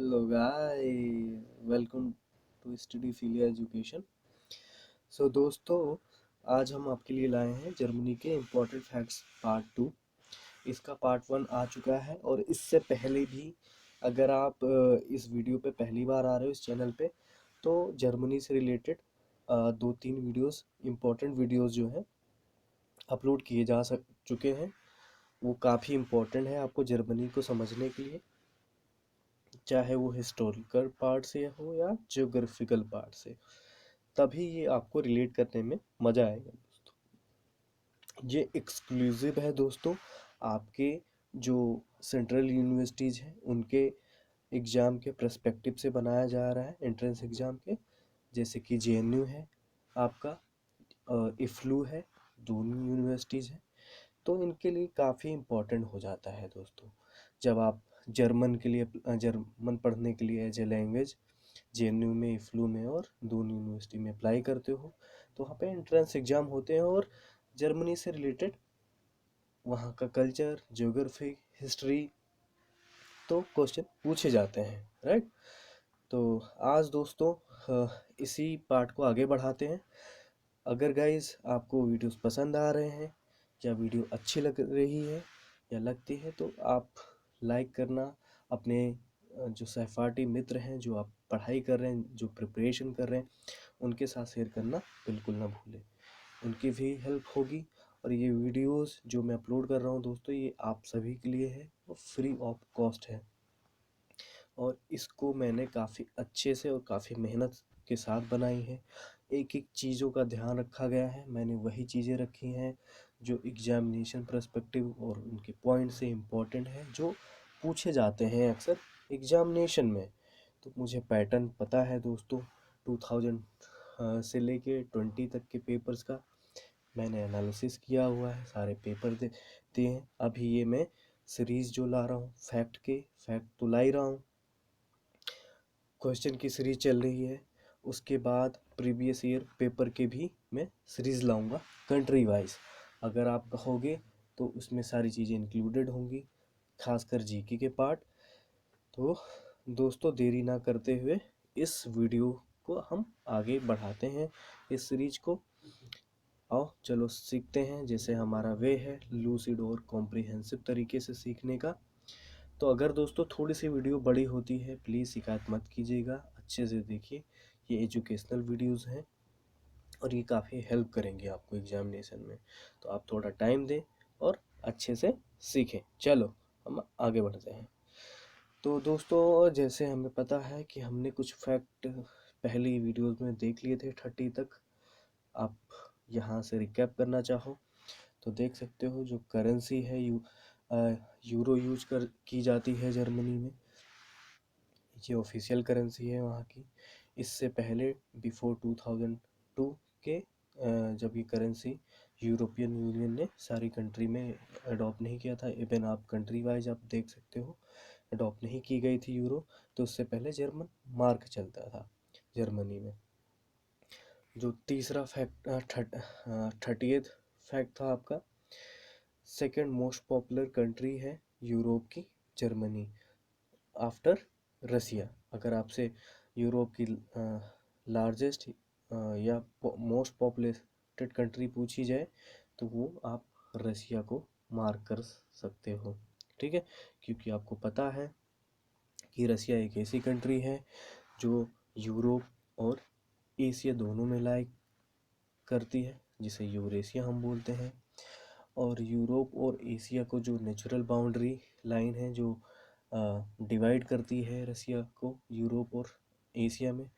Hello guys, welcome to Study Philia Education. दोस्तों, आज हम आपके लिए लाए हैं जर्मनी के इम्पोर्टेंट फैक्ट्स पार्ट 2। इसका पार्ट 1 आ चुका है और इससे पहले भी अगर आप इस वीडियो पे पहली बार आ रहे हो इस चैनल पे, तो जर्मनी से रिलेटेड 2-3 वीडियोस, इम्पोर्टेंट वीडियोस जो हैं अपलोड किए जा चुके हैं। वो काफ़ी इम्पोर्टेंट है आपको जर्मनी को समझने के लिए, चाहे वो हिस्टोरिकल पार्ट से हो या ज्योग्राफिकल पार्ट से। तभी ये आपको रिलेट करने में मज़ा आएगा दोस्तों। ये एक्सक्लूसिव है दोस्तों, आपके जो सेंट्रल यूनिवर्सिटीज़ हैं उनके एग्ज़ाम के पर्सपेक्टिव से बनाया जा रहा है, एंट्रेंस एग्ज़ाम के। जैसे कि जेएनयू है आपका, इफ्लू है, दोनों यूनिवर्सिटीज़ हैं। तो इनके लिए काफ़ी इम्पोर्टेंट हो जाता है दोस्तों। जब आप जर्मन के लिए जर्मन पढ़ने के लिए एज ए लैंग्वेज जेएनयू में, इफ्लू में और दोनों यूनिवर्सिटी में अप्लाई करते हो, तो वहाँ पे एंट्रेंस एग्ज़ाम होते हैं और जर्मनी से रिलेटेड वहाँ का कल्चर, ज्योग्राफी, हिस्ट्री, तो क्वेश्चन पूछे जाते हैं, राइट। तो आज दोस्तों इसी पार्ट को आगे बढ़ाते हैं। अगर गाइस आपको वीडियोस पसंद आ रहे हैं या वीडियो अच्छी लग रही है या लगती है, तो आप लाइक करना, अपने जो सहपाठी मित्र हैं, जो आप पढ़ाई कर रहे हैं, जो प्रिपरेशन कर रहे हैं, उनके साथ शेयर करना बिल्कुल ना भूलें। उनकी भी हेल्प होगी। और ये वीडियोस जो मैं अपलोड कर रहा हूँ दोस्तों, ये आप सभी के लिए है और फ्री ऑफ कॉस्ट है। और इसको मैंने काफ़ी अच्छे से और काफ़ी मेहनत के साथ बनाई है। एक एक चीज़ों का ध्यान रखा गया है, मैंने वही चीज़ें रखी हैं जो एग्जामिनेशन पर्सपेक्टिव और उनके पॉइंट से इम्पोर्टेंट है, जो पूछे जाते हैं अक्सर एग्जामिनेशन में। तो मुझे पैटर्न पता है दोस्तों, 2000 से लेके 20 तक के पेपर्स का मैंने एनालिसिस किया हुआ है, सारे पेपर दिए हैं। अभी ये मैं सीरीज़ जो ला रहा हूँ, फैक्ट तो ला ही रहा हूँ, क्वेश्चन की सीरीज चल रही है। उसके बाद प्रीवियस ईयर पेपर के भी मैं सीरीज़ लाऊंगा कंट्री वाइज। अगर आप कहोगे तो उसमें सारी चीज़ें इंक्लूडेड होंगी, खासकर जीके के पार्ट। तो दोस्तों, देरी ना करते हुए इस वीडियो को हम आगे बढ़ाते हैं, इस सीरीज को। आओ चलो सीखते हैं, जैसे हमारा वे है लूसिड और कॉम्प्रिहेंसिव तरीके से सीखने का। तो अगर दोस्तों थोड़ी सी वीडियो बड़ी होती है, प्लीज़ शिकायत मत कीजिएगा, अच्छे से देखिए। ये एजुकेशनल वीडियोस हैं और ये काफ़ी हेल्प करेंगे आपको एग्जामिनेशन में। तो आप थोड़ा टाइम दें और अच्छे से सीखें। चलो हम आगे बढ़ते हैं। तो दोस्तों, जैसे हमें पता है कि हमने कुछ फैक्ट पहली वीडियोस में देख लिए थे 30 तक। आप यहाँ से रिकैप करना चाहो तो देख सकते हो। जो करेंसी है यूरो यूज की जाती है जर्मनी में, ये ऑफिशियल करेंसी है वहाँ की। इससे पहले बिफोर 2002 के जब ये करेंसी यूरोपियन यूनियन ने सारी कंट्री में अडॉप्ट नहीं किया था, इवन आप कंट्री वाइज आप देख सकते हो अडॉप्ट नहीं की गई थी यूरो। तो उससे पहले जर्मन मार्क चलता था जर्मनी में। जो तीसरा फैक्ट 30th फैक्ट था आपका, सेकेंड मोस्ट पॉपुलर कंट्री है यूरोप की जर्मनी, आफ्टर रसिया। अगर आपसे यूरोप की लार्जेस्ट या मोस्ट पॉपुलेटेड कंट्री पूछी जाए, तो वो आप रसिया को मार्क कर सकते हो, ठीक है। क्योंकि आपको पता है कि रसिया एक ऐसी कंट्री है जो यूरोप और एशिया दोनों में लाइक करती है, जिसे यूरेशिया हम बोलते हैं। और यूरोप और एशिया को जो नेचुरल बाउंड्री लाइन है, जो डिवाइड करती है रसिया को यूरोप और एशिया में,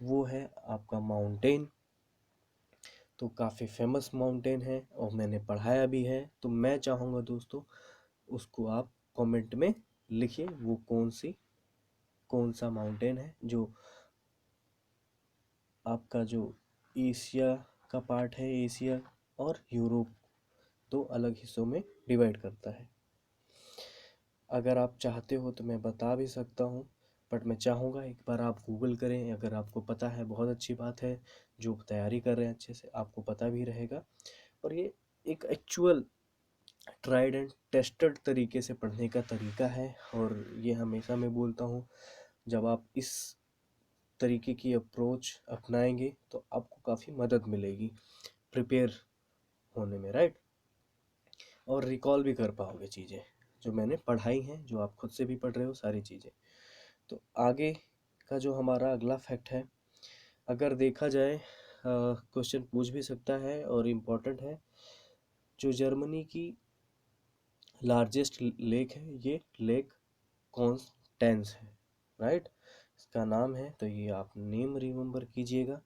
वो है आपका माउंटेन। तो काफ़ी फेमस माउंटेन है और मैंने पढ़ाया भी है। तो मैं चाहूँगा दोस्तों, उसको आप कमेंट में लिखिए, वो कौन सा माउंटेन है जो आपका जो एशिया का पार्ट है, एशिया और यूरोप दो अलग हिस्सों में डिवाइड करता है। अगर आप चाहते हो तो मैं बता भी सकता हूँ, बट मैं चाहूँगा एक बार आप गूगल करें। अगर आपको पता है बहुत अच्छी बात है, जो तैयारी कर रहे हैं अच्छे से आपको पता भी रहेगा। और ये एक एक्चुअल ट्राइड एंड टेस्टेड तरीके से पढ़ने का तरीका है, और ये हमेशा मैं बोलता हूँ, जब आप इस तरीके की अप्रोच अपनाएंगे तो आपको काफ़ी मदद मिलेगी प्रिपेयर होने में, राइट। और रिकॉल भी कर पाओगे चीज़ें जो मैंने पढ़ाई हैं, जो आप खुद से भी पढ़ रहे हो सारी चीज़ें। तो आगे का जो हमारा अगला फैक्ट है, अगर देखा जाए, क्वेश्चन पूछ भी सकता है और इम्पोर्टेंट है, जो जर्मनी की लार्जेस्ट लेक है, ये लेक कॉन्स्टेंस है, राइट। इसका नाम है, तो ये आप नेम रिमेम्बर कीजिएगा।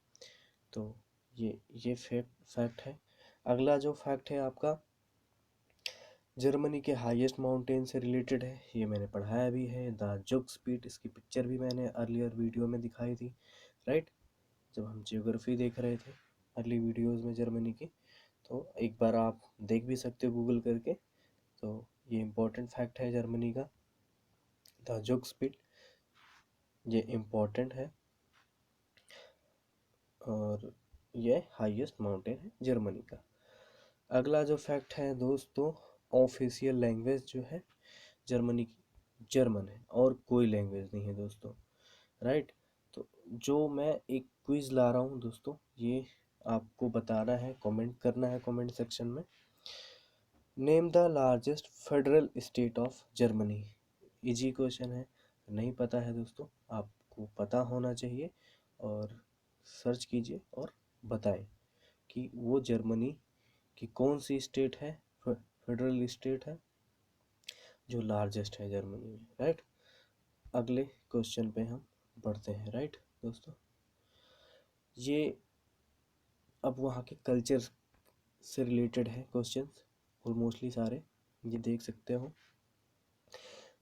तो ये फैक्ट है। अगला जो फैक्ट है आपका, जर्मनी के हाईएस्ट माउंटेन से रिलेटेड है, ये मैंने पढ़ाया भी है, द जुग्स पीट। इसकी पिक्चर भी मैंने अर्लियर वीडियो में दिखाई थी, राइट, जब हम जियोग्राफी देख रहे थे अर्ली वीडियोस में जर्मनी की। तो एक बार आप देख भी सकते हो गूगल करके। तो ये इम्पोर्टेंट फैक्ट है जर्मनी का, द जुग्स पीट, ये इम्पोर्टेंट है, और ये हाईएस्ट माउंटेन है जर्मनी का। अगला जो फैक्ट है दोस्तों, ऑफिशियल लैंग्वेज जो है जर्मनी की जर्मन है, और कोई लैंग्वेज नहीं है दोस्तों, राइट। तो जो मैं एक क्विज ला रहा हूँ दोस्तों, ये आपको बताना है, कमेंट करना है कमेंट सेक्शन में, name the largest federal state of Germany. Easy question है, नहीं पता है दोस्तों, आपको पता होना चाहिए, और सर्च कीजिए और बताएं कि वो जर्मनी की कौन सी स्टेट है, फेडरल स्टेट है जो लार्जेस्ट है जर्मनी में, राइट। अगले क्वेश्चन पे हम बढ़ते हैं, राइट दोस्तों। ये अब वहाँ के कल्चर से रिलेटेड है क्वेश्चंस, और मोस्टली सारे ये देख सकते हो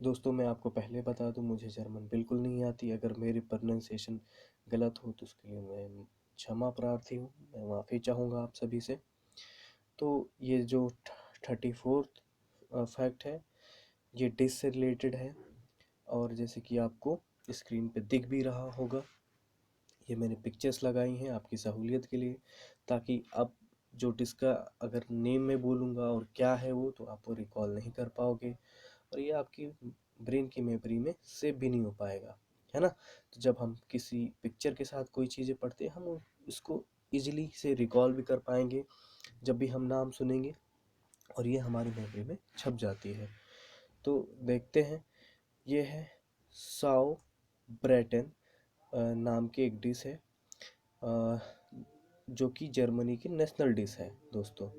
दोस्तों। मैं आपको पहले बता दूं, मुझे जर्मन बिल्कुल नहीं आती, अगर मेरी प्रोनाउंसिएशन गलत हो तो उसके लिए मैं क्षमा प्रार्थी हूँ, मैं माफ़ी चाहूँगा आप सभी से। तो ये जो 34th फैक्ट है, ये डिश से रिलेटेड है, और जैसे कि आपको स्क्रीन पे दिख भी रहा होगा, ये मैंने पिक्चर्स लगाई हैं आपकी सहूलियत के लिए, ताकि आप जो डिश का अगर नेम में बोलूँगा और क्या है वो, तो आप वो रिकॉल नहीं कर पाओगे, और ये आपकी ब्रेन की मेमोरी में सेव भी नहीं हो पाएगा, है ना। तो जब हम किसी पिक्चर के साथ कोई चीज़ें पढ़ते हैं, हम इसको इजीली से रिकॉल भी कर पाएंगे जब भी हम नाम सुनेंगे, और ये हमारी मेमोरी में छप जाती है। तो देखते हैं, ये है साओ ब्रेटन नाम की एक डिश है, अ, जो कि जर्मनी की नेशनल डिश है दोस्तों।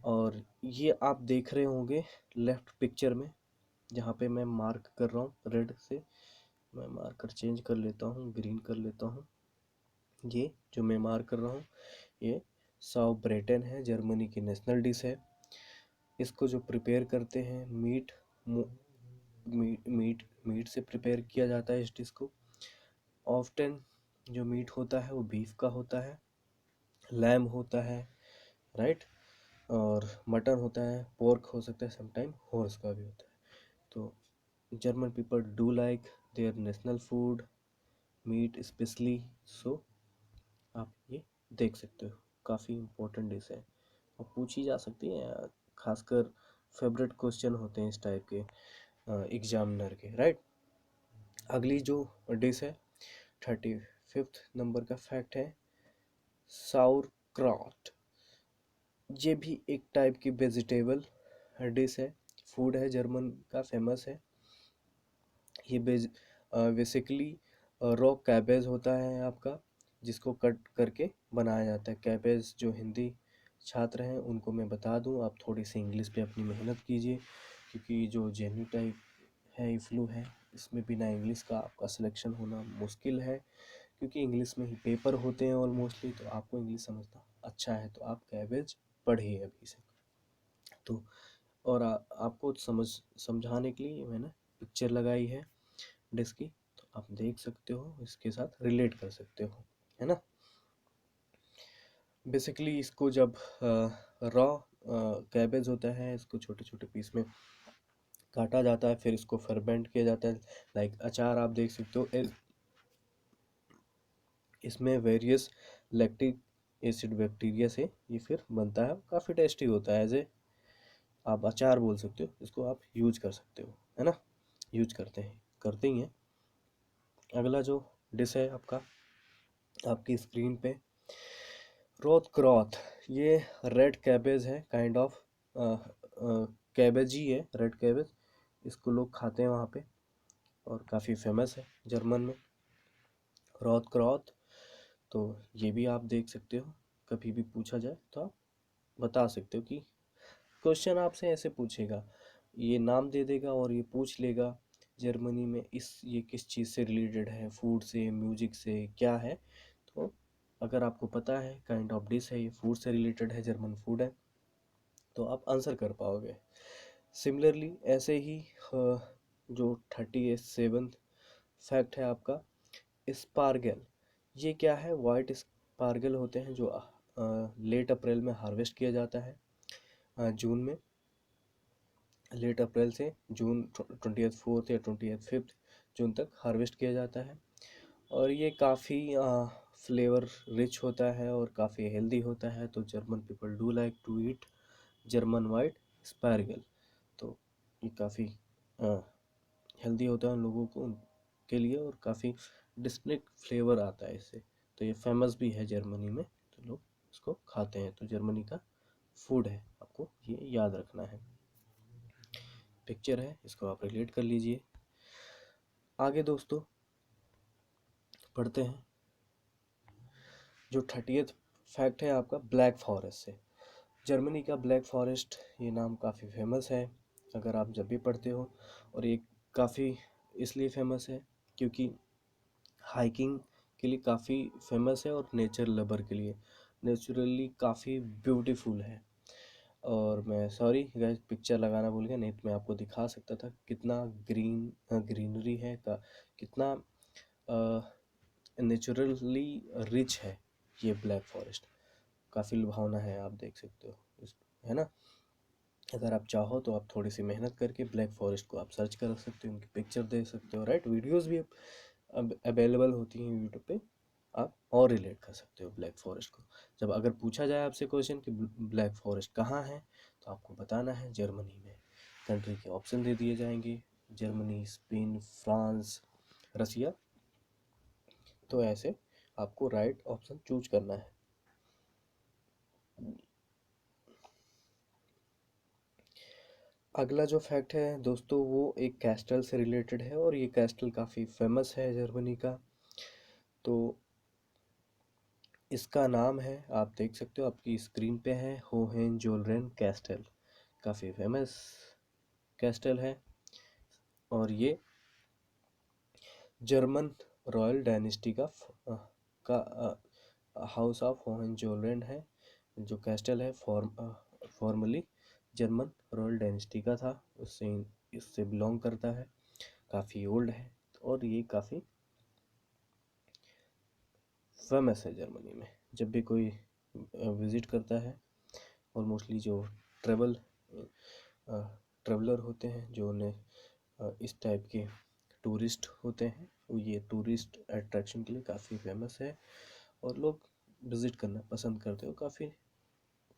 और ये आप देख रहे होंगे लेफ्ट पिक्चर में, जहाँ पे मैं मार्क कर रहा हूँ रेड से, मैं मार्कर चेंज कर लेता हूँ, ग्रीन कर लेता हूँ। ये जो मैं मार्क कर रहा हूँ, ये साउ ब्रेटन है, जर्मनी की नेशनल डिश है। इसको जो प्रिपेयर करते हैं, मीट से प्रिपेयर किया जाता है इस डिश को। ऑफ्टन जो मीट होता है वो बीफ का होता है, लैम होता है, राइट, और मटन होता है, पोर्क हो सकता है, समटाइम हॉर्स का भी होता है। तो German people do like their national food meat specially, so आप ये देख सकते हो, काफ़ी इम्पोर्टेंट डिश है और पूछी जा सकती है, खासकर फेवरेट क्वेश्चन होते हैं इस टाइप के एग्जामिनर के, राइट। अगली जो डिश है, 35th नंबर का फैक्ट है, साउर क्राउट। ये भी एक टाइप की वेजिटेबल डिश है, फूड है, जर्मन का फेमस है। ये बेसिकली रॉ कैबेज होता है आपका, जिसको कट करके बनाया जाता है। कैबेज जो हिंदी छात्र हैं उनको मैं बता दूं, आप थोड़ी सी इंग्लिश पे अपनी मेहनत कीजिए, क्योंकि जो जेन्यू टाइप है, फ्लू है, इसमें बिना इंग्लिश का आपका सिलेक्शन होना मुश्किल है, क्योंकि इंग्लिश में ही पेपर होते हैं ऑलमोस्टली। तो आपको इंग्लिश समझना अच्छा है तो आप कैबेज पढ़िए अभी से। तो और आपको समझाने के लिए मैंने पिक्चर लगाई है डिश की, तो आप देख सकते हो, इसके साथ रिलेट कर सकते हो, है ना। बेसिकली इसको जब रॉ कैबेज होता है, इसको छोटे छोटे पीस में काटा जाता है, फिर इसको फर्मेंट किया जाता है, लाइक अचार आप देख सकते हो। इसमें वेरियस लैक्टिक एसिड बैक्टीरिया से ये फिर बनता है, काफ़ी टेस्टी होता है एज ए आप अचार बोल सकते हो, इसको आप यूज कर सकते हो, है ना, यूज करते ही हैं। अगला जो डिश है आपका, आपकी स्क्रीन पे, रोथ क्रॉथ। ये रेड कैबेज है, काइंड ऑफ कैबेज ही है, रेड कैबेज। इसको लोग खाते हैं वहाँ पे और काफ़ी फेमस है जर्मन में, रोथ क्रॉथ। तो ये भी आप देख सकते हो, कभी भी पूछा जाए तो आप बता सकते हो कि क्वेश्चन आपसे ऐसे पूछेगा, ये नाम दे देगा और ये पूछ लेगा जर्मनी में ये किस चीज़ से रिलेटेड है, फूड से, म्यूजिक से, क्या है। तो अगर आपको पता है काइंड ऑफ डिश है, ये फूड से रिलेटेड है, जर्मन फूड है, तो आप आंसर कर पाओगे। सिमिलरली ऐसे ही जो 37 फैक्ट है आपका, स्पार्गल। ये क्या है? वाइट स्पार्गल होते हैं जो लेट अप्रैल में हार्वेस्ट किया जाता है, जून में, लेट अप्रैल से जून 24 या 25 जून तक हार्वेस्ट किया जाता है। और ये काफ़ी फ्लेवर रिच होता है और काफ़ी हेल्दी होता है, तो German people do like to eat German white स्पार्गल। तो ये काफ़ी हेल्दी होता है उन लोगों को, उनके लिए, और काफ़ी डिस्टिंक्ट फ्लेवर आता है इससे। तो ये फेमस भी है जर्मनी में, तो लोग इसको खाते हैं, तो जर्मनी का फूड है, आपको ये याद रखना है। पिक्चर है, इसको आप रिलेट कर लीजिए। आगे दोस्तों पढ़ते हैं, जो 30th फैक्ट है आपका, ब्लैक फॉरेस्ट से। जर्मनी का ब्लैक फॉरेस्ट, ये नाम काफ़ी फेमस है अगर आप जब भी पढ़ते हो। और ये काफ़ी इसलिए फेमस है क्योंकि हाइकिंग के लिए काफ़ी फेमस है और नेचर लवर के लिए नेचुरली काफ़ी ब्यूटीफुल है। और मैं सॉरी गाइस, पिक्चर लगाना भूल गया, नहीं तो मैं आपको दिखा सकता था कितना ग्रीनरी है, कितना नेचुरली रिच है ये ब्लैक फॉरेस्ट। काफ़ी लुभावना है, आप देख सकते हो है ना। अगर आप चाहो तो आप थोड़ी सी मेहनत करके ब्लैक फॉरेस्ट को आप सर्च कर सकते हो, उनकी पिक्चर देख सकते हो, राइट। वीडियोस भी अब अवेलेबल होती हैं यूट्यूब पे, आप और रिलेट कर सकते हो ब्लैक फॉरेस्ट को। जब अगर पूछा जाए आपसे क्वेश्चन कि ब्लैक फॉरेस्ट कहाँ है, तो आपको बताना है जर्मनी में। कंट्री के ऑप्शन दे दिए जाएंगे, जर्मनी, स्पेन, फ्रांस, रसिया। तो ऐसे आपको राइट ऑप्शन चूज करना है। अगला जो फैक्ट है दोस्तों, वो एक कैस्टल से रिलेटेड है, और ये कैस्टल काफ़ी फेमस है जर्मनी का। तो इसका नाम है, आप देख सकते हो आपकी स्क्रीन पे है, होहेंजोलरेन कैस्टल। काफ़ी फेमस कैस्टल है, और ये जर्मन रॉयल डायनेस्टी का हाउस ऑफ होहेंजोलरेन है। जो कैस्टल है फॉर्मली जर्मन रॉयल डायनेस्टी का था, उससे इससे बिलोंग करता है, काफ़ी ओल्ड है, और ये काफ़ी फेमस है जर्मनी में। जब भी कोई विज़िट करता है, और मोस्टली जो ट्रेवलर होते हैं, जो उन्हें इस टाइप के टूरिस्ट होते हैं, वो ये टूरिस्ट अट्रैक्शन के लिए काफ़ी फेमस है, और लोग विज़िट करना पसंद करते हो, काफ़ी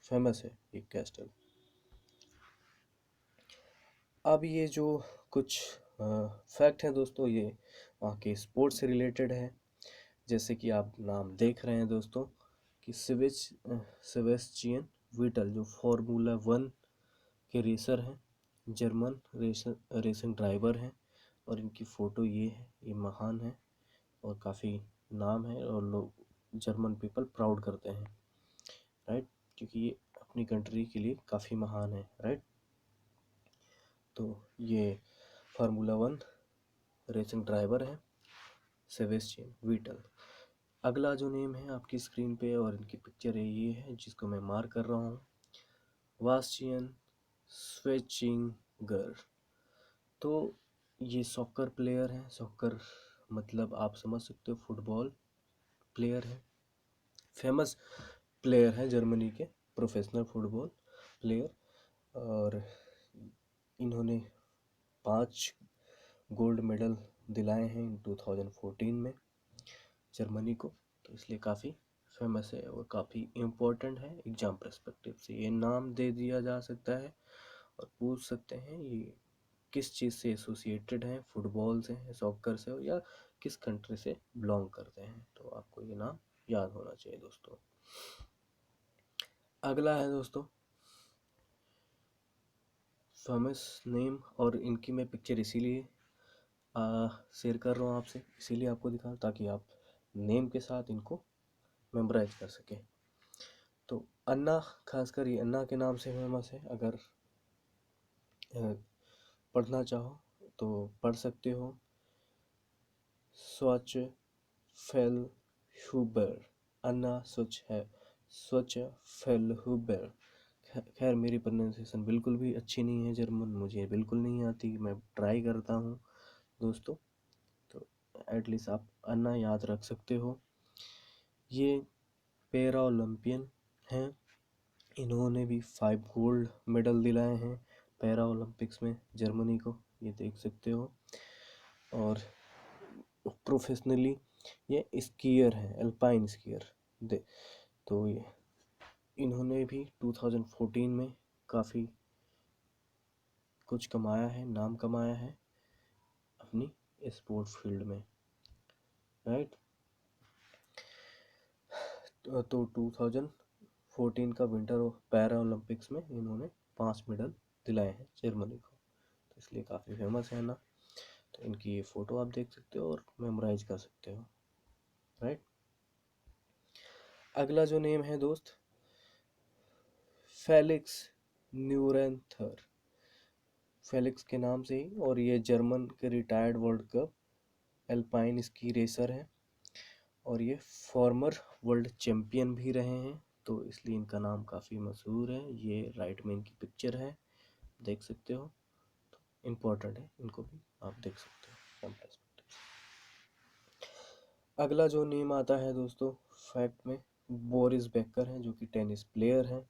फेमस है ये कैस्टल। अब ये जो कुछ फैक्ट हैं दोस्तों, ये वहाँ के स्पोर्ट्स से रिलेटेड है। जैसे कि आप नाम देख रहे हैं दोस्तों कि सेबेस्टियन वेटल जो फार्मूला 1 के रेसर हैं, जर्मन रेसिंग ड्राइवर हैं, और इनकी फ़ोटो ये है, ये महान है और काफ़ी नाम है, और लोग जर्मन पीपल प्राउड करते हैं, राइट, क्योंकि ये अपनी कंट्री के लिए काफ़ी महान है, राइट। तो ये फार्मूला 1 रेसिंग ड्राइवर है, सेबेस्टियन वेटल। अगला जो नेम है आपकी स्क्रीन पे, और इनकी पिक्चर है, ये है जिसको मैं मार्क कर रहा हूँ, वास्चियन स्वेचिंगर। तो ये सॉकर प्लेयर है, सॉकर मतलब आप समझ सकते हो, फुटबॉल प्लेयर है, फेमस प्लेयर है जर्मनी के, प्रोफेशनल फुटबॉल प्लेयर। और इन्होंने 5 गोल्ड मेडल दिलाए हैं 2014 में जर्मनी को, तो इसलिए काफ़ी फेमस है और काफ़ी इम्पोर्टेंट है एग्ज़ाम पर्सपेक्टिव से, ये नाम दे दिया जा सकता है। और पूछ सकते हैं ये किस चीज़ से एसोसिएटेड हैं, फुटबॉल से हैं, सॉकर से हो या किस कंट्री से बिलोंग करते हैं। तो आपको ये नाम याद होना चाहिए दोस्तों। अगला है दोस्तों फेमस नेम, और इनकी मैं पिक्चर इसीलिए शेयर कर रहा हूँ आपसे, इसीलिए आपको दिखा ताकि आप नेम के साथ इनको मेमोराइज कर सकें। तो अन्ना, खासकर ये अन्ना के नाम से फेमस है। अगर पढ़ना चाहो तो पढ़ सकते हो, स्वच्छ फेलहुबर, अन्ना स्वच्छ है, स्वच्छ फेलहुबर। खैर मेरी प्रोनाउंसिएशन बिल्कुल भी अच्छी नहीं है, जर्मन मुझे बिल्कुल नहीं आती, मैं ट्राई करता हूँ दोस्तों। तो एटलीस्ट आप अन्ना याद रख सकते हो। ये पैरा ओलंपियन हैं, इन्होंने भी 5 गोल्ड मेडल दिलाए हैं पैरा ओलंपिक्स में जर्मनी को, ये देख सकते हो। और प्रोफेशनली ये स्कीयर हैं, अल्पाइन स्कीयर। तो ये इन्होंने भी 2014 में काफ़ी कुछ कमाया है, नाम कमाया है अपनी स्पोर्ट्स फील्ड में, राइट। तो 2014 का विंटर पैरा ओलंपिक्स में इन्होंने 5 मेडल दिलाए हैं जर्मनी को, तो इसलिए काफ़ी फेमस है ना। तो इनकी ये फ़ोटो आप देख सकते हो और मेमोराइज कर सकते हो, राइट। अगला जो नेम है दोस्त, फेलिक्स न्यूरेंथर, फेलिक्स के नाम से ही, और ये जर्मन के retired world cup alpine ski racer हैं और ये फॉर्मर वर्ल्ड चैम्पियन भी रहे हैं, तो इसलिए इनका नाम काफ़ी मशहूर है। ये राइट में इनकी पिक्चर है, देख सकते हो, इम्पोर्टेंट है, इनको भी आप देख सकते हो। अगला जो नेम आता है दोस्तों फैक्ट में, बोरिस बेकर हैं, जो कि टेनिस प्लेयर हैं,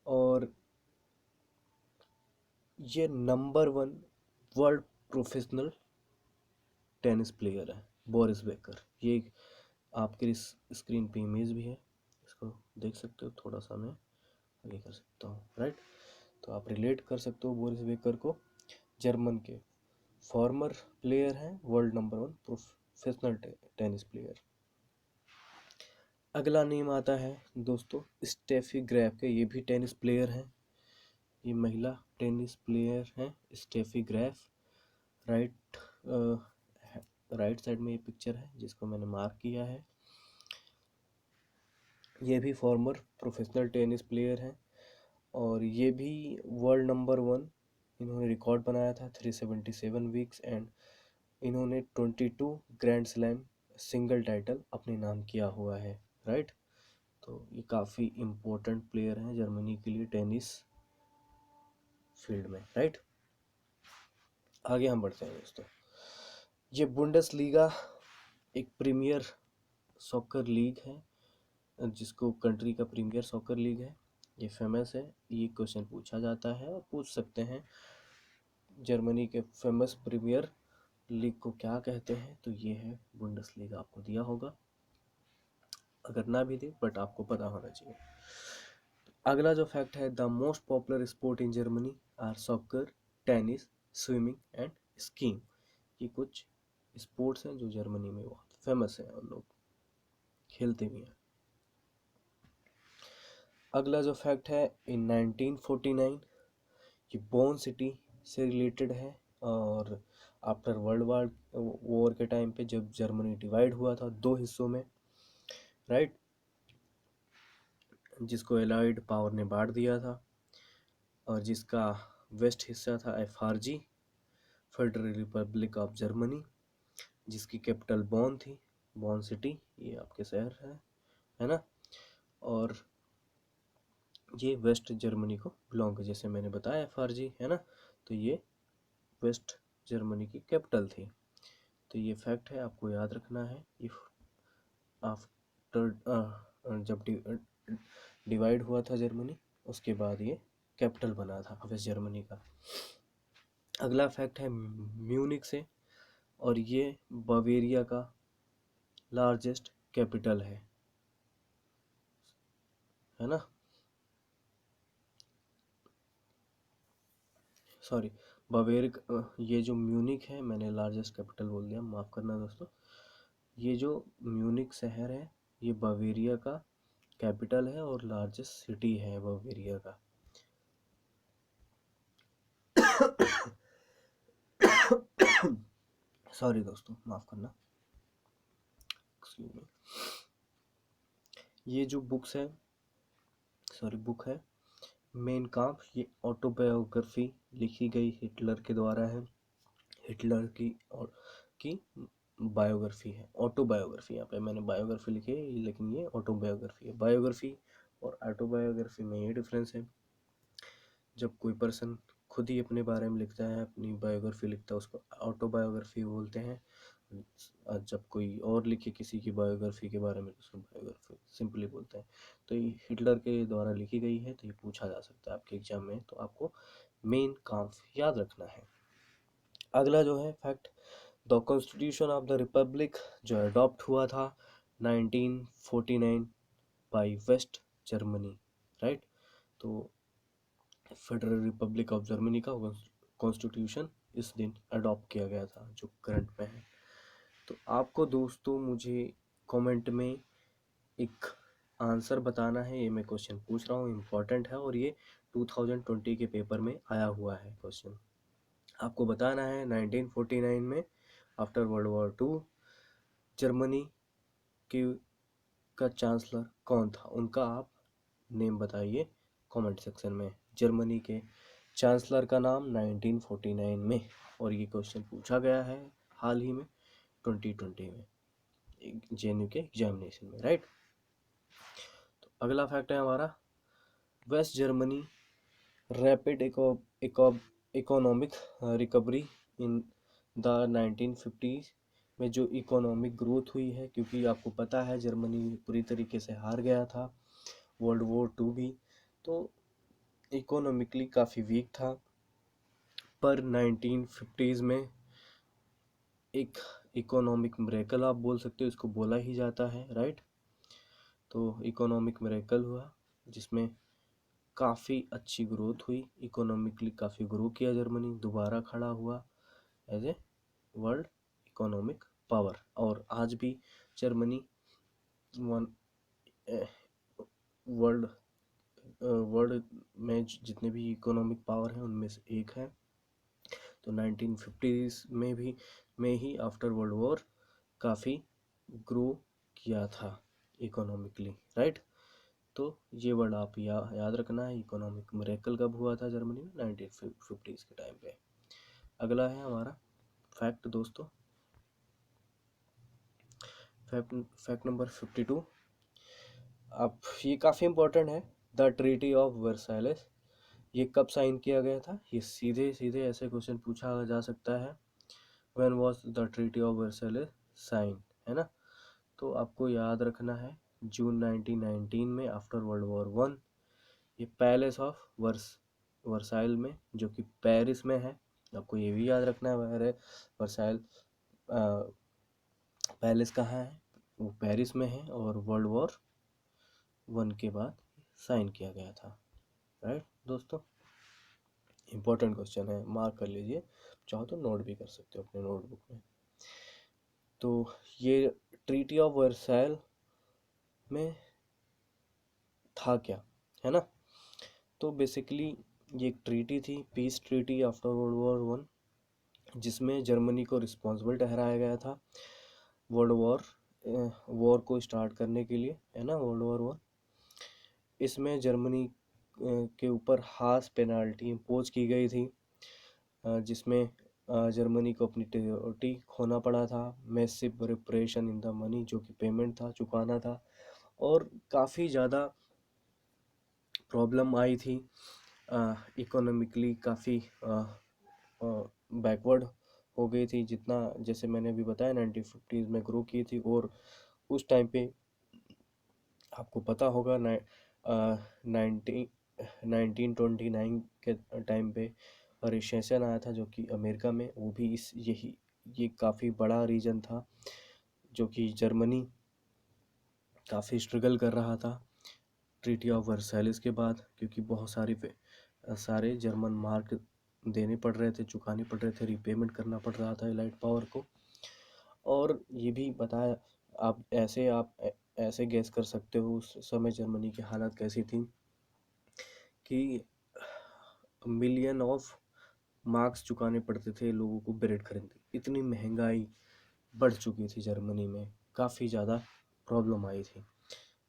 और ये number 1 world professional tennis player है बोरिस बेकर। ये आपके स्क्रीन पे इमेज भी है, इसको देख सकते हो, थोड़ा सा मैं आगे कर सकता हूँ, राइट। तो आप रिलेट कर सकते हो बोरिस बेकर को, जर्मन के फॉर्मर प्लेयर हैं, world number 1 professional tennis player. अगला नेम आता है दोस्तों स्टेफी ग्रैफ के, ये भी टेनिस प्लेयर हैं, ये महिला टेनिस प्लेयर हैं स्टेफी ग्रैफ। राइट राइट साइड में ये पिक्चर है जिसको मैंने मार्क किया है। ये भी फॉर्मर प्रोफेशनल टेनिस प्लेयर हैं और ये भी वर्ल्ड नंबर 1 इन्होंने रिकॉर्ड बनाया था 377 वीक्स, एंड इन्होंने 22 ग्रैंड स्लैम सिंगल टाइटल अपने नाम किया हुआ है, राइट। तो ये काफ़ी इम्पोर्टेंट प्लेयर हैं जर्मनी के लिए टेनिस फील्ड में, राइट। आगे हम बढ़ते हैं दोस्तों। ये बुंडेसलीगा एक प्रीमियर सॉकर लीग है, जिसको कंट्री का प्रीमियर सॉकर लीग है, ये फेमस है। ये क्वेश्चन पूछा जाता है और पूछ सकते हैं जर्मनी के फेमस प्रीमियर लीग को क्या कहते हैं, तो ये है बुंडेसलीगा। आपको दिया होगा, अगर ना भी दे बट आपको पता होना चाहिए। अगला जो फैक्ट है, the most popular sport in Germany are soccer, tennis, swimming and skiing. ये कुछ स्पोर्ट्स हैं जो जर्मनी में बहुत फेमस है और लोग खेलते भी हैं। अगला जो फैक्ट है, इन 1949 ये बोन सिटी से रिलेटेड है, और आफ्टर वर्ल्ड वॉर के टाइम पे जब जर्मनी डिवाइड हुआ था 2 हिस्सों में, राइट, जिसको एलाइड पावर ने बांट दिया था, और जिसका वेस्ट हिस्सा था एफआरजी, फेडरल रिपब्लिक ऑफ जर्मनी, जिसकी कैपिटल बॉन थी, बॉन सिटी, ये आपके शहर है ना। और ये वेस्ट जर्मनी को बिलोंग, जैसे मैंने बताया एफआरजी है ना, तो ये वेस्ट जर्मनी की कैपिटल थी। तो ये फैक्ट है, आपको याद रखना है। इफ आफ्टर जब डिवाइड हुआ था जर्मनी, उसके बाद ये कैपिटल बना था वेस्ट जर्मनी का। अगला फैक्ट है म्यूनिक से, और ये बावेरिया का लार्जेस्ट कैपिटल है ना। सॉरी, बावेरिक, ये जो म्यूनिक है, मैंने लार्जेस्ट कैपिटल बोल दिया, माफ़ करना दोस्तों। ये जो म्यूनिक शहर है ये बावेरिया का कैपिटल है और लार्जेस्ट सिटी है बावेरिया का। सॉरी दोस्तों, माफ़ करना, एक्सक्यूज मी। ये जो बुक है मेन काम्प, ये ऑटोबायोग्राफी लिखी गई हिटलर के द्वारा है। हिटलर की बायोग्राफी है, ऑटोबायोग्राफी। यहाँ पे मैंने बायोग्राफी लिखी है लेकिन ये ऑटोबायोग्राफी है। बायोग्राफी और ऑटोबायोग्राफी में ये डिफरेंस है, जब कोई पर्सन खुद ही अपने बारे में लिखता है, अपनी बायोग्राफी लिखता है, उसको ऑटोबायोग्राफी बोलते हैं। जब कोई और लिखे किसी की बायोग्राफी के बारे में तो उसको बायोग्राफी सिंपली बोलते हैं। तो ये हिटलर के द्वारा लिखी गई है, तो ये पूछा जा सकता है आपके एग्जाम में, तो आपको मेन काम्प याद रखना है। अगला जो है fact, the constitution of the Republic जो अडॉप्ट हुआ था 1949 बाय वेस्ट जर्मनी, राइट। तो फेडरल रिपब्लिक ऑफ जर्मनी का कॉन्स्टिट्यूशन इस दिन अडॉप्ट किया गया था, जो करंट में है। तो आपको दोस्तों मुझे कमेंट में एक आंसर बताना है, ये मैं क्वेश्चन पूछ रहा हूँ, इम्पोर्टेंट है और ये 2020 के पेपर में आया हुआ है क्वेश्चन। आपको बताना है 1949 में after world war two Germany की का चांसलर कौन था, उनका आप नेम बताइए कमेंट सेक्शन में। जर्मनी के चांसलर का नाम 1949 में, और ये क्वेश्चन पूछा गया है हाल ही में 2020 में जेएनयू के एग्जामिनेशन में, राइट। तो अगला फैक्ट है हमारा, West Germany rapid economic recovery in the 1950s में जो इकोनॉमिक ग्रोथ हुई है, क्योंकि आपको पता है जर्मनी पूरी तरीके से हार गया था वर्ल्ड वॉर टू भी, तो इकोनॉमिकली काफ़ी वीक था। पर 1950s में एक इकोनॉमिक मिरेकल आप बोल सकते हो, इसको बोला ही जाता है, राइट। तो इकोनॉमिक मिरेकल हुआ जिसमें काफ़ी अच्छी ग्रोथ हुई, इकोनॉमिकली काफ़ी ग्रो किया जर्मनी, दोबारा खड़ा हुआ as a world economic power. और आज भी जर्मनी वन वर्ल्ड वर्ल्ड में जितने भी इकोनॉमिक पावर हैं उनमें से एक है। तो 1950s में ही आफ्टर वर्ल्ड वॉर काफ़ी ग्रो किया था इकोनॉमिकली, राइट। तो ये वर्ड आप याद रखना है, इकोनॉमिक मिरेकल कब हुआ था जर्मनी में, 1950s के टाइम पे। अगला है हमारा फैक्ट दोस्तों, फैक्ट नंबर 52। अब ये काफ़ी इम्पोर्टेंट है, द ट्रीटी ऑफ वर्साइलेस ये कब साइन किया गया था, ये सीधे सीधे ऐसे क्वेश्चन पूछा जा सकता है। When was the treaty of Versailles sign, है ना। तो आपको याद रखना है जून 1919 में आफ्टर वर्ल्ड वॉर वन। ये पैलेस ऑफ वर्साइल में, जो कि पेरिस में है, आपको ये भी याद रखना है। वर्साइल पैलेस कहाँ है, वो पेरिस में है, और वर्ल्ड वॉर वन के बाद साइन किया गया था, राइट दोस्तों। इम्पोर्टेंट क्वेश्चन है, मार्क कर लीजिए, चाहो तो नोट भी कर सकते हो अपने नोटबुक में। तो ये ट्रीटी ऑफ वर्साइल में था क्या, है ना। तो बेसिकली ये एक ट्रीटी थी, peace treaty after world war one, जिसमें जर्मनी को रिस्पॉन्सिबल ठहराया गया था वर्ल्ड वॉर को स्टार्ट करने के लिए, है ना, वर्ल्ड वॉर वन। इसमें जर्मनी के ऊपर हार्श पेनाल्टी इम्पोज की गई थी, जिसमें जर्मनी को अपनी टेरिटरी खोना पड़ा था, मैसिव रिपरेशन इन द मनी, जो कि पेमेंट था, चुकाना था, और काफ़ी ज़्यादा प्रॉब्लम आई थी, इकोनॉमिकली काफ़ी बैकवर्ड हो गई थी, जितना जैसे मैंने अभी बताया 1950s में ग्रो की थी। और उस टाइम पे आपको पता होगा 1929 के टाइम पे रिसेशन आया था, जो कि अमेरिका में, वो भी ये काफ़ी बड़ा रीजन था, जो कि जर्मनी काफ़ी स्ट्रगल कर रहा था ट्रीटी ऑफ वर्साइलेस के बाद, क्योंकि बहुत सारे जर्मन मार्क देने पड़ रहे थे, चुकाने पड़ रहे थे, रिपेमेंट करना पड़ रहा था एलाइड पावर को। और ये भी बताया, आप ऐसे गैस कर सकते हो उस समय जर्मनी की हालत कैसी थी कि मिलियन ऑफ मार्क्स चुकाने पड़ते थे लोगों को ब्रेड खरीदने, इतनी महंगाई बढ़ चुकी थी जर्मनी में, काफ़ी ज़्यादा प्रॉब्लम आई थी,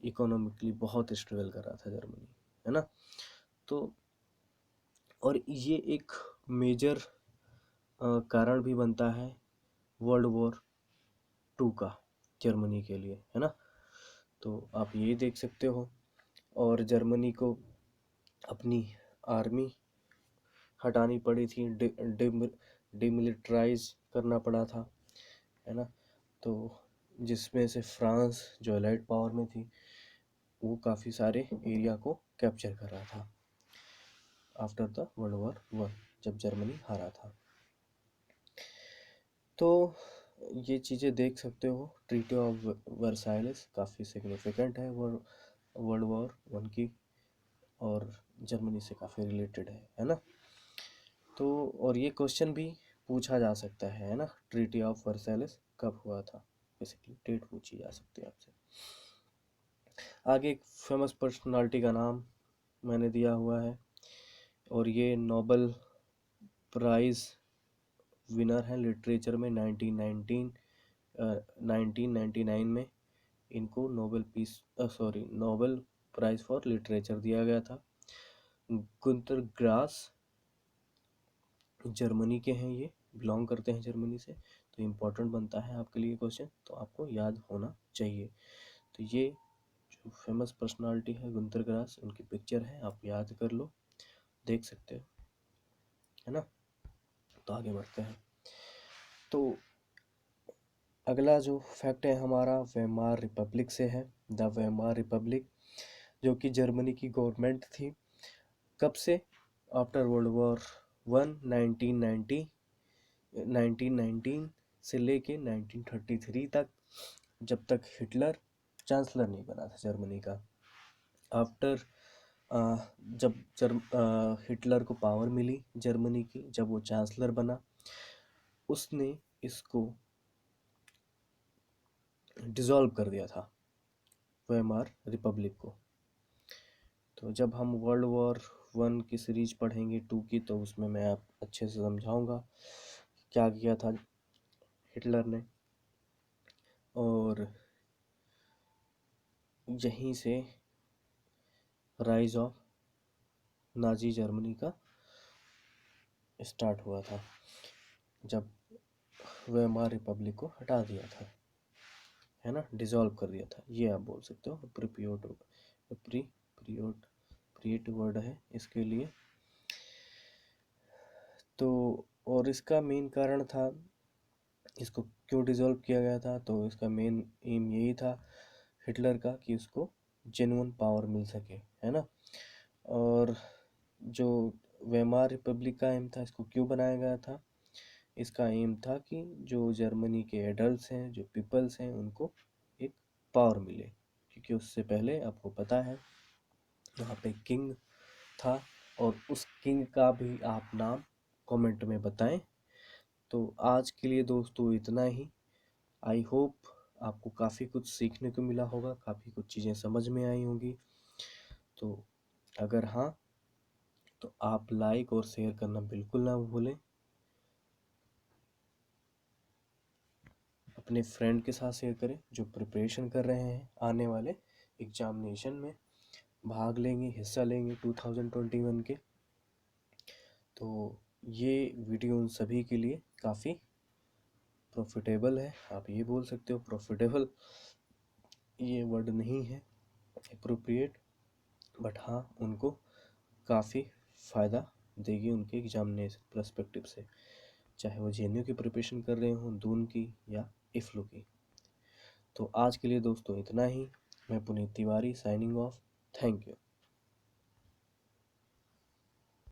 इकोनॉमिकली बहुत स्ट्रगल कर रहा था जर्मनी, है ना। तो और ये एक मेजर कारण भी बनता है वर्ल्ड वॉर 2 का जर्मनी के लिए, है ना। तो आप ये देख सकते हो। और जर्मनी को अपनी आर्मी हटानी पड़ी थी, डिमिलिटराइज करना पड़ा था, है ना। तो जिसमें से फ्रांस जो एलाइड पावर में थी वो काफ़ी सारे एरिया को कैप्चर कर रहा था आफ्टर द वर्ल्ड वॉर 1, जब जर्मनी हारा था। तो ये चीज़ें देख सकते हो, ट्रीटी ऑफ वर्साइलेस काफ़ी सिग्निफिकेंट है वर्ल्ड वॉर 1 की, और जर्मनी से काफ़ी रिलेटेड है ना। तो और ये क्वेश्चन भी पूछा जा सकता है ना, ट्रीटी ऑफ वर्साइलेस कब हुआ था, बेसिकली डेट पूछी जा सकती है आपसे। आगे एक फेमस पर्सनालिटी का नाम मैंने दिया हुआ है, और ये नोबेल प्राइज़ विनर है लिटरेचर में 1999 में इनको नोबेल प्राइज़ फॉर लिटरेचर दिया गया था। गुंटर ग्रास जर्मनी के हैं, ये बिलोंग करते हैं जर्मनी से, तो इम्पोर्टेंट बनता है आपके लिए क्वेश्चन, तो आपको याद होना चाहिए। तो ये जो फेमस पर्सनालिटी है गुंटर ग्रास, उनकी पिक्चर है, आप याद कर लो, देख सकते हो, है ना। तो आगे बढ़ते हैं। तो अगला जो फैक्ट है हमारा वेमार रिपब्लिक से है। द वेमार रिपब्लिक जो कि जर्मनी की गवर्नमेंट थी, कब से, आफ्टर वर्ल्ड वॉर 1 1919 से लेके 1933 तक, जब तक हिटलर चांसलर नहीं बना था जर्मनी का। आफ्टर जब हिटलर को पावर मिली जर्मनी की, जब वो चांसलर बना, उसने इसको डिसॉल्व कर दिया था वेमार रिपब्लिक को। तो जब हम वर्ल्ड वॉर 1 की सीरीज पढ़ेंगे 2 की, तो उसमें मैं आप अच्छे से समझाऊंगा क्या किया था हिटलर ने, और यहीं से राइज ऑफ नाजी जर्मनी का स्टार्ट हुआ था, जब वेमार रिपब्लिक को हटा दिया था, है ना, डिसॉल्व कर दिया था, ये आप बोल सकते हो। प्रिएट वर्ड है इसके लिए। तो और इसका मेन कारण था, इसको क्यों डिसॉल्व किया गया था, तो इसका मेन एम यही था हिटलर का कि उसको जेन्युइन पावर मिल सके, है ना। और जो वेमार रिपब्लिक का एम था, इसको क्यों बनाया गया था, इसका एम था कि जो जर्मनी के एडल्ट्स हैं, जो पीपल्स हैं, उनको एक पावर मिले, क्योंकि उससे पहले आपको पता है यहाँ पे किंग था, और उस किंग का भी आप नाम कमेंट में बताएं। तो आज के लिए दोस्तों इतना ही। आई होप आपको काफ़ी कुछ सीखने को मिला होगा, काफ़ी कुछ चीज़ें समझ में आई होंगी। तो अगर हाँ, तो आप लाइक और शेयर करना बिल्कुल ना भूलें, अपने फ्रेंड के साथ शेयर करें जो प्रिपरेशन कर रहे हैं, आने वाले एग्जामिनेशन में भाग लेंगे, हिस्सा लेंगे 2021 के। तो ये वीडियो उन सभी के लिए काफ़ी प्रॉफिटेबल है, आप ये बोल सकते हो। प्रॉफिटेबल ये वर्ड नहीं है एप्रोप्रिएट, बट हाँ उनको काफ़ी फ़ायदा देगी उनके एग्जामिनेशन पर्सपेक्टिव से, चाहे वो जेएनयू की प्रिपरेशन कर रहे हों, दून की या इफ्लू की। तो आज के लिए दोस्तों इतना ही। मैं Puneet Tiwari signing off. Thank you.